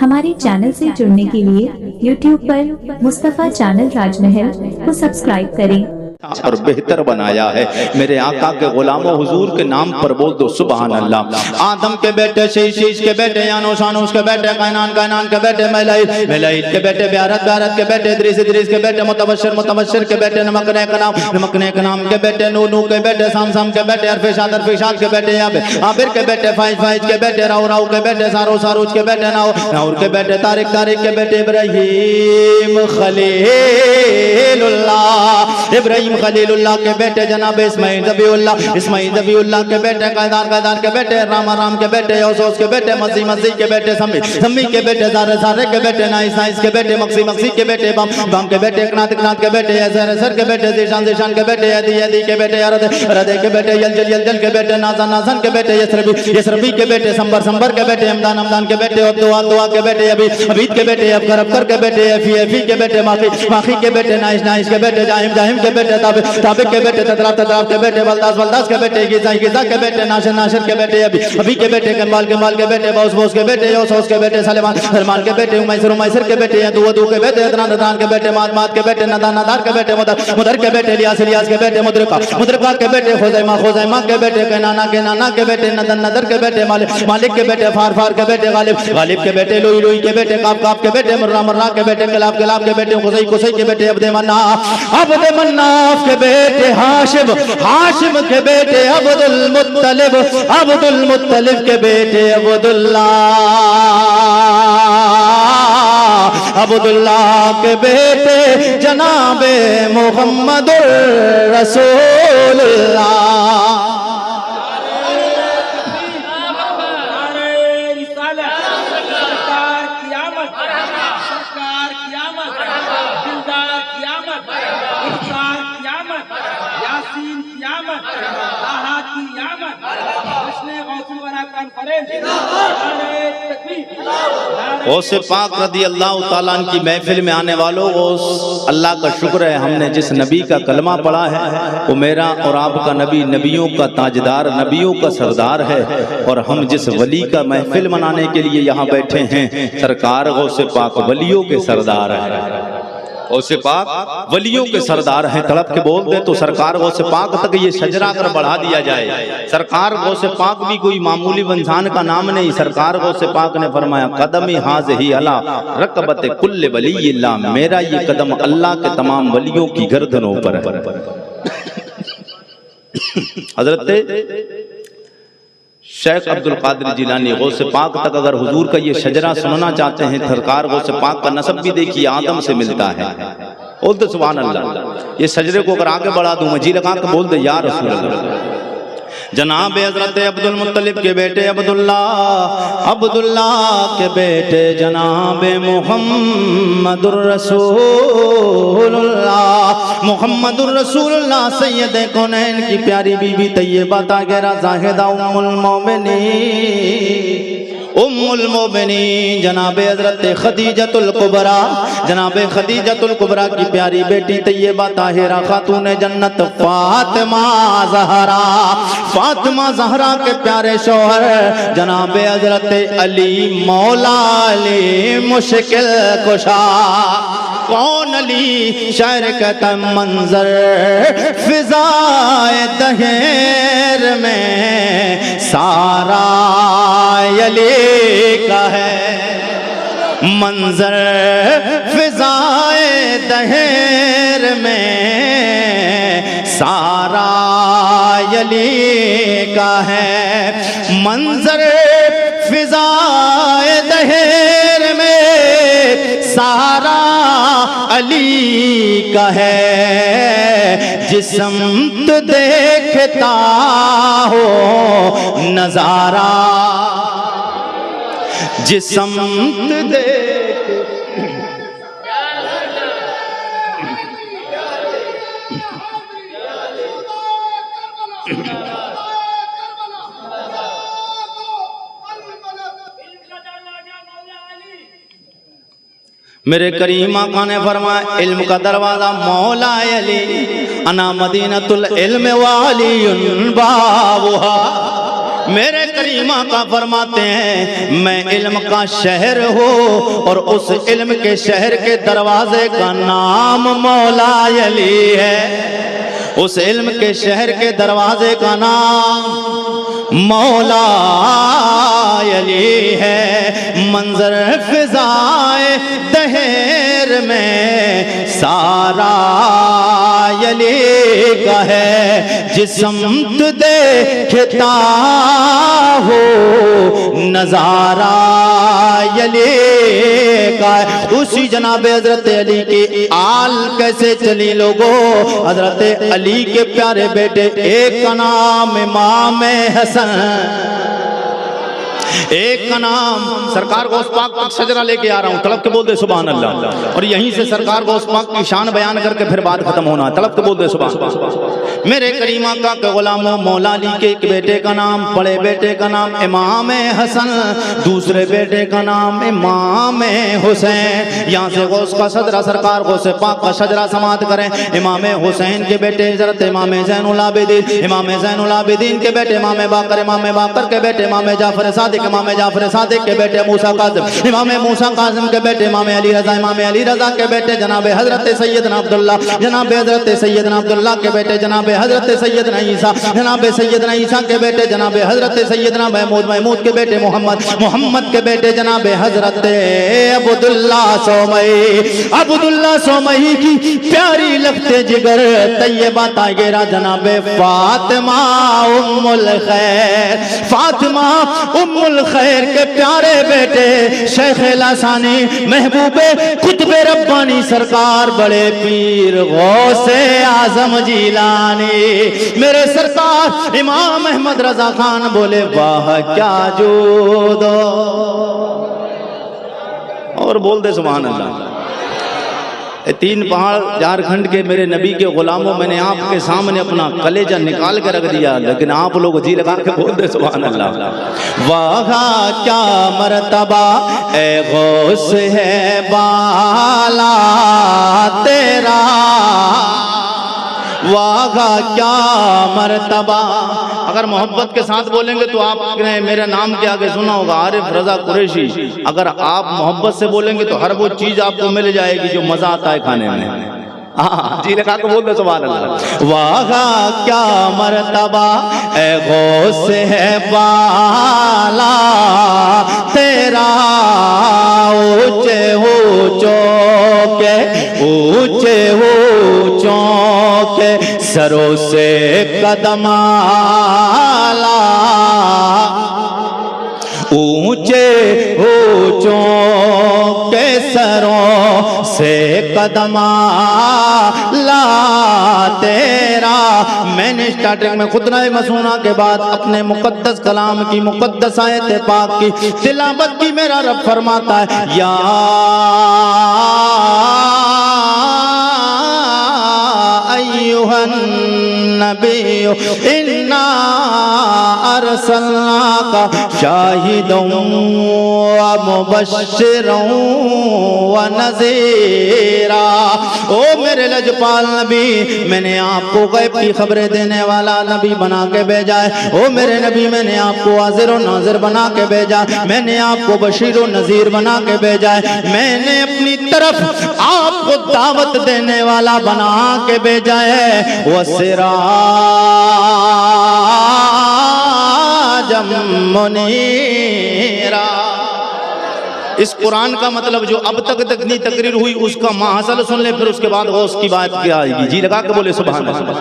हमारे चैनल से जुड़ने के लिए YouTube पर मुस्तफ़ा चैनल राजमहल को सब्सक्राइब करें और बेहतर बनाया है। मेरे आका के गुलामों हुजूर के नाम पर बोल दो सुभान अल्लाह। आदम के बेटे शीश के बेटे यानूस के बेटे कैनान के बेटे मलाइल के बेटे ब्यारत के बेटे इद्रीस के बेटे मुतबश्शिर के बेटे नमकने के नाम के बेटे नूह के बेटे साम के बेटे अरफिशाद के बेटे आबिर के बेटे फाइज के बेटे राउ के बेटे सारूज के बेटे नाउर के बेटे तारिक के बेटे इब्राहिम खलीलुल्लाह के बेटे जनाब इस्माइल ज़बीउल्लाह के बेटे कैदार के बेटे राम के बेटे यौसूस के बेटे मसीह के बेटे समी के बेटे सारे के बेटे नाइस के बेटे मक्सी के बेटे बम के बेटे इकनात के बेटे सर के बेटे ज़ीशान के बेटे यदी के बेटे रदे के बेटे यलजल के बेटे नाज़न के बेटे यसरबी के बेटे संबर के बेटे हमदान के बेटे दुआ के बेटे अबीद के बेटे अबकर के बेटे एफी के बेटे माखी के बेटे नाइस के बेटे जाहिम के बेटे ताबिक के बेटे तदराब के बेटे बलदास के बेटे गिजा के बेटे नाशर के बेटे अभी के बेटे कनवाल के बेटे बौस के बेटे यौसूस के बेटे सलमान के बेटे उमैसर के बेटे दू के बेटे अदनान के बेटे मात के बेटे नदार के बेटे मुदर के बेटे इलियास के बेटे मुद्रिका के बेटे खुज़ैमा के बेटे नाना के बेटे नदर के बेटे मालिक के बेटे फार के बेटे गालिब के बेटे लुई के बेटे काब के बेटे मुर्रा के बेटे कलाब के बेटे कुसै के बेटे अब्द मन्नाफ के बेटे हाशिम के बेटे अब्दुल मुत्तलिब के बेटे अब्दुल्लाह के बेटे जनाबे मुहम्मदुर रसूलुल्लाह। गौसे पाक रदी अल्लाह ताला की महफिल में आने वालों, अल्लाह का शुक्र है हमने जिस नबी का कलमा पढ़ा है वो मेरा और आपका नबी नबियों का ताजदार, नबियों का सरदार है। और हम जिस वली का महफिल मनाने के लिए यहाँ बैठे हैं, सरकार गौसे पाक वलियों के सरदार है। गौसे पाक वलियों के सरदार हैं। तड़प के बोल दे तो सरकार गौसे पाक तक ये शजरा अगर बढ़ा दिया जाए, सरकार गौसे पाक भी कोई मामूली इंसान का नाम नहीं। सरकार गौसे पाक ने फरमाया कदम हाज़िही अला रकबत कुल्ल वलीयिल्लाह, मेरा ये कदम अल्लाह के तमाम वलियों की गर्दनों पर है। हजरत शेख अब्दुल कादिर जिलानी गौसे पाक तक अगर हुजूर का ये शजरा सुनना चाहते हैं, सरकार गौसे पाक का नसब भी देखिए आदम से मिलता है। बोल दे सुभान अल्लाह। ये शजरे को अगर आगे बढ़ा दूं, जी लगा के बोल दे या रसूल अल्लाह। जनाब हजरत अब्दुल मुत्तलिब के बेटे अब्दुल्लाह के बेटे जनाब मुहम्मदुर रसूलुल्लाह सैयद कौनैन की प्यारी बीबी तैयबा ताहिरा ज़ाहिदा उम्मुल मोमिनीन जनाब हजरत खदीजतुल कुबरा की प्यारी बेटी तैयबा ताहिरा खातून जन्नत फातिमा ज़हरा के प्यारे शौहर जनाब हजरत अली मौला अली मुश्किल कुशा। कौन अली शायर कहता मंजर फिजाए दहेर में सारा अली का है, मंजर फिजाए दहेर में सारा अली का है, मंजर फिजाए दहेर में सारा अली का है। जिस्म देखता हो नजारा, जिस्म देख मेरे करीम आका ने फरमाया इल्म का दरवाजा मौला अली अना मदीनतुल इल्म वालियुन बाबुहा। मेरे करीम आका फरमाते हैं मैं इल्म का शहर हो और उस इल्म के शहर के दरवाजे का नाम मौला अली है। उस इल्म के शहर के दरवाजे का नाम मौला अली है। मंजर फिजाए दहेर में सारा अली का है। जिस समत देखता हो नजारा अली का है। उसी जनाब हजरत अली की आल कैसे चली लोगों। हजरत अली के प्यारे बेटे एक का नाम इमाम हसन, एक का नाम सरकार गौस पाक का सजरा लेके आ रहा हूँ, तलब के बोल दे सुभान अल्लाह। और यहीं से सरकार गौस पाक की शान बयान करके फिर बात खत्म होना, तलब के बोल दे सुभान। मेरे करीमा का गुलामों मौला अली के एक बेटे का नाम, बड़े बेटे का नाम इमाम हसन, दूसरे बेटे का नाम इमाम हुसैन। यहाँ से गौस का सजरा सरकार गौस पाक का सजरा समाप्त करें। इमाम हुसैन के बेटे हजरत इमाम ज़ैनुल आबिदीन, इमाम ज़ैनुल आबिदीन के बेटे इमाम बाकर के बेटे इमाम जाफर सादिक, इमाम जाफर सादिक के बेटे मूसा कासिम, इमाम मूसा कासिम के बेटे इमाम अली रजा, इमाम अली रजा के बेटे जनाब हजरत सैयदना अब्दुल्ला, जनाब हजरत सैयदना अब्दुल्ला के बेटे जनाब हजरत सैयदना ईसा, जनाब सैयदना ईसा के बेटे जनाब हजरत सैयदना महमूद, महमूद के बेटे मोहम्मद, मोहम्मद के बेटे जनाब हजरत अब्दुल्ला सोमई, अब्दुल्ला सोमई की प्यारी लगते जिगर तैयबा ताहिरा जनाब फातिमा उम्मुल खैर, फातिमा उम्मुल खैर के प्यारे बेटे शेख लासानी महबूबे कुतुबे रब्बानी सरकार बड़े पीर गौसे आजम जीलानी। मेरे सरकार इमाम अहमद रजा खान बोले वाह क्या जूदो, और बोल दे सुभान अल्लाह। तीन पहाड़ झारखंड के मेरे नबी के गुलामों, मैंने आपके सामने अपना कलेजा निकाल के रख दिया, लेकिन आप लोग जी लगा के बोल दे सुभान अल्लाह। वाह क्या मर्तबा ए गौस है बाला तेरा, वाह क्या मर्तबा। अगर मोहब्बत के साथ बोलेंगे तो आपने मेरे नाम के आगे सुना होगा आरिफ रजा कुरैशी। अगर आप मोहब्बत से बोलेंगे तो हर वो चीज आपको मिल जाएगी जो मजा आता है खाने में। जी लगा के बोल दो सुभान अल्लाह। वाह क्या मर्तबा ए गौस है बाला तेरा, ऊंचे ऊंचों के ऊंचे ऊंचों के सरों से कदम आला, ऊंचे ऊंचों के सरों से कदम ला तेरा। मैंने स्टार्टिंग में खुतना मसूना के बाद अपने मुकद्दस कलाम की मुकद्दस आयत पाक की तिलावत की मेरा रब फरमाता है या अय्युहन नबी इन्ना अरसलनाका शाहिदन व मुबश्शिरन व नज़ीरा। ओ मेरे लजपाल नबी, मैंने आपको गैब की खबरें देने वाला नबी बना के भेजा है। ओ मेरे नबी, मैंने आपको हाजिर और नाजिर बना के भेजा है। मैंने आपको बशीर और नज़ीर बना के भेजा है। मैंने अपनी तरफ आपको दावत देने वाला बना के भेजा है। वो सिराजम मुनीरा। इस कुरान का मतलब जो अब तक तकनी तकरीर हुई उसका माहसल सुन ले, फिर उसके बाद गौस की बात क्या आएगी। जी लगा के बोले सुभान अल्लाह।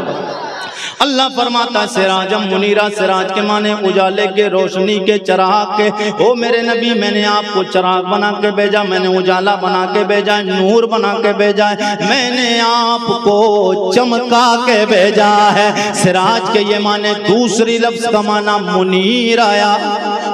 अल्लाह फरमाता सिराजम मुनीरा, सिराज के माने उजाले के, रोशनी के, चराग के। ओ मेरे नबी, मैंने आपको चराग बना के भेजा, मैंने उजाला बना के भेजा, नूर बना के भेजा है, मैंने आपको चमका के भेजा है। सिराज के ये माने दूसरी लफ्ज का माना मुनीर आया।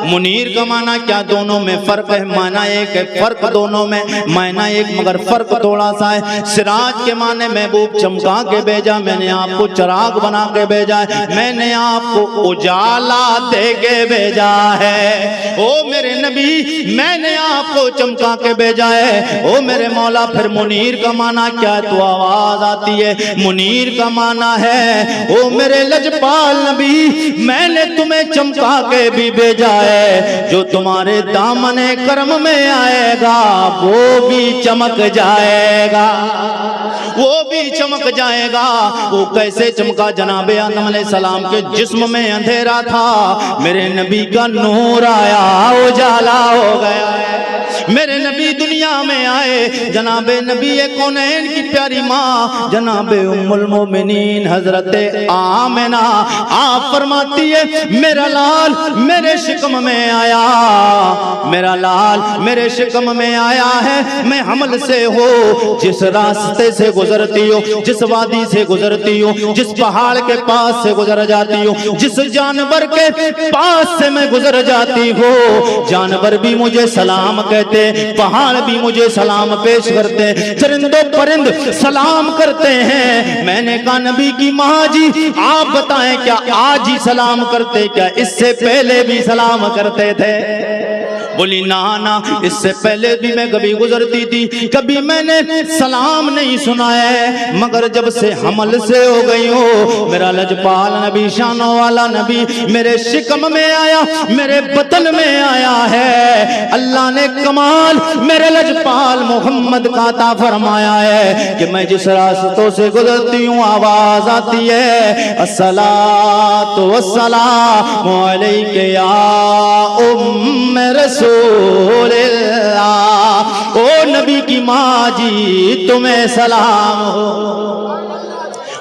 मुनीर का माना क्या, दोनों में फर्क है, माना एक है, फर्क दोनों में, माना एक मगर फर्क थोड़ा सा है। सिराज के माने महबूब चमका के भेजा, मैंने आपको चराग बना के भेजा है, मैंने आपको उजाला दे के भेजा है। ओ मेरे नबी मैंने आपको चमका के भेजा है। ओ मेरे मौला फिर मुनीर का माना क्या है? तो आवाज आती है, मुनीर का माना है ओ मेरे लजपाल नबी मैंने तुम्हें चमका के भी भेजा है, जो तुम्हारे दामने कर्म में आएगा वो भी चमक जाएगा, वो भी चमक जाएगा। वो कैसे चमका? जनाबे आदम अलैहिस्सलाम के जिस्म में अंधेरा था, मेरे नबी का नूर आया उजाला हो गया है। मेरे नबी दुनिया में आए, जनाबे नबी कौनैन की प्यारी माँ जनाबे उम्मुल मोमिनीन हजरत आमिना आप फरमाती है मेरा लाल मेरे शिकम में आया, मेरा लाल मेरे शिकम में आया है। मैं हमल से हो जिस रास्ते से गुजरती हो, जिस वादी से गुजरती हो, जिस पहाड़ के पास से गुजर जाती हो, जिस जानवर के पास से मैं गुजर जाती हो, जानवर भी मुझे सलाम कहते, पहाड़ भी मुझे सलाम पेश करते, चरिंदो परिंद सलाम करते हैं। मैंने कहा नबी की माँ जी आप बताएं क्या आज ही सलाम करते, क्या इससे पहले भी सलाम करते थे? बोली ना ना, इससे पहले भी मैं कभी गुजरती थी, कभी मैंने सलाम नहीं सुना है, मगर जब से हमल से हो गई हो मेरा लजपाल नबी शानों वाला नबी मेरे शिकम में आया, मेरे बतन में आया है। अल्लाह ने कमाल मेरे लजपाल मोहम्मद का अता फरमाया है कि मैं जिस रास्तों से गुजरती हूँ आवाज आती है अस्सलातु वस्सलामु अलैका या उम्मे रसूल। ओ नबी की माँ जी तुम्हें सलाम हो,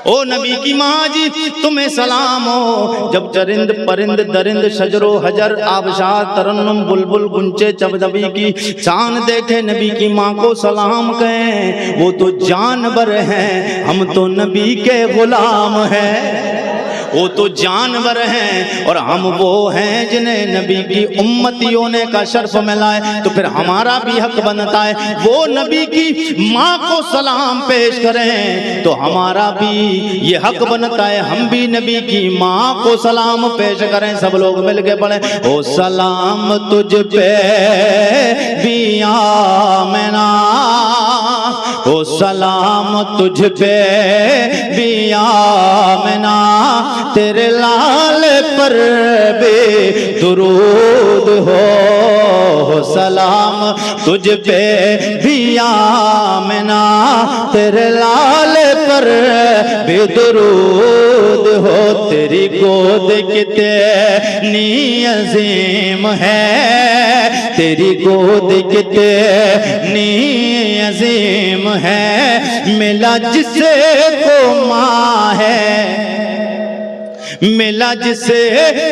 ओ नबी की माँ जी तुम्हें सलाम हो। जब चरिंद परिंद दरिंद शजरो हजर आबशार तरन्नुम बुलबुल गुंचे चबदबी की चांद देखे नबी की माँ को सलाम कहें, वो तो जानवर हैं हम तो नबी के गुलाम हैं, वो तो जानवर हैं और हम वो हैं जिन्हें नबी की उम्मतियों ने का शर्फ मिला है। तो फिर हमारा भी हक बनता है वो नबी की माँ को सलाम पेश करें, तो हमारा भी ये हक बनता है हम भी नबी की माँ को सलाम पेश करें। सब लोग मिलके पढ़े ओ सलाम तुझ पे भी आमिना, ओ सलाम तुझ पे भी आमिना, तेरे लाल पर बे दुरूद हो, सलाम तुझ पे भी आमिना, तेरे लाल पर बे दुरूद हो। तेरी गोद कितनी अजीम है, तेरी गोद कितनी अजीम है, मिला जिसे को माँ है, मिला जिसे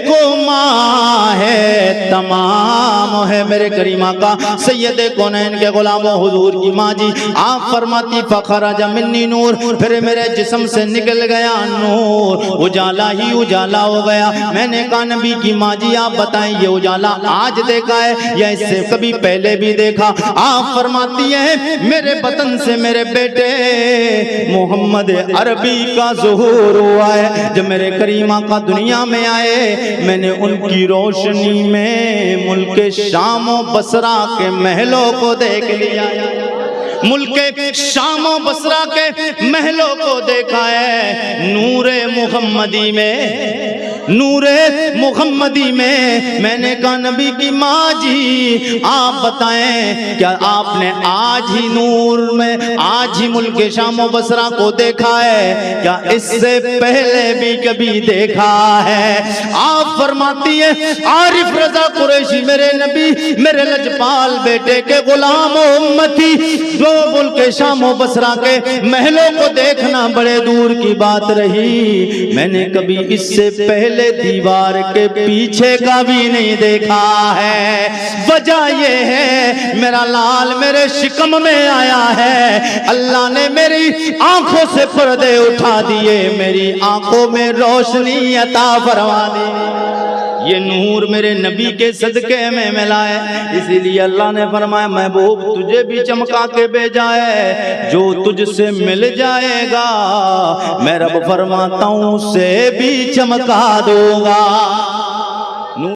को माँ है तमाम है। मेरे करीमा का सैयद कौनैन के गुलामों हुजूर की माँ जी आप फरमाती फखराज मिन्नी नूर, फिर मेरे जिस्म से निकल गया नूर, उजाला ही उजाला हो गया। मैंने कहा नबी की माँ जी आप बताएं ये उजाला आज देखा है या इससे कभी पहले भी देखा? आप फरमाती है मेरे बतन से मेरे बेटे मोहम्मद अरबी का ज़ुहूर हुआ है। जब मेरे करीमा का दुनिया में आए मैंने उनकी रोशनी में मुल्क शाम बसरा के महलों को देख लिया, मुल्क शाम बसरा के महलों को देखा है। नूरे मुहम्मदी में, नूरे मुहम्मदी में मैंने कहा नबी की माँ जी आप बताएं क्या आपने आज ही नूर में आज ही मुल्क शाम बसरा को देखा है, क्या इससे पहले भी कभी देखा है? आप फरमाती है आरिफ रजा कुरैशी मेरे नबी मेरे लजपाल बेटे के गुलाम उम्मती जो मुल्क शाम बसरा के महलों को देखना बड़े दूर की बात रही, मैंने कभी इससे पहले दीवार के पीछे का भी नहीं देखा है। वजह ये है मेरा लाल मेरे शिकम में आया है, अल्लाह ने मेरी आंखों से पर्दे उठा दिए, मेरी आंखों में रोशनी अता फरमा दी। ये नूर मेरे नबी के सदके में मिला है। इसीलिए अल्लाह ने फरमाया महबूब तुझे भी चमका के भेजा है, जो तुझसे मिल जाएगा मैं रब फरमाता हूँ उसे भी चमका दूंगा।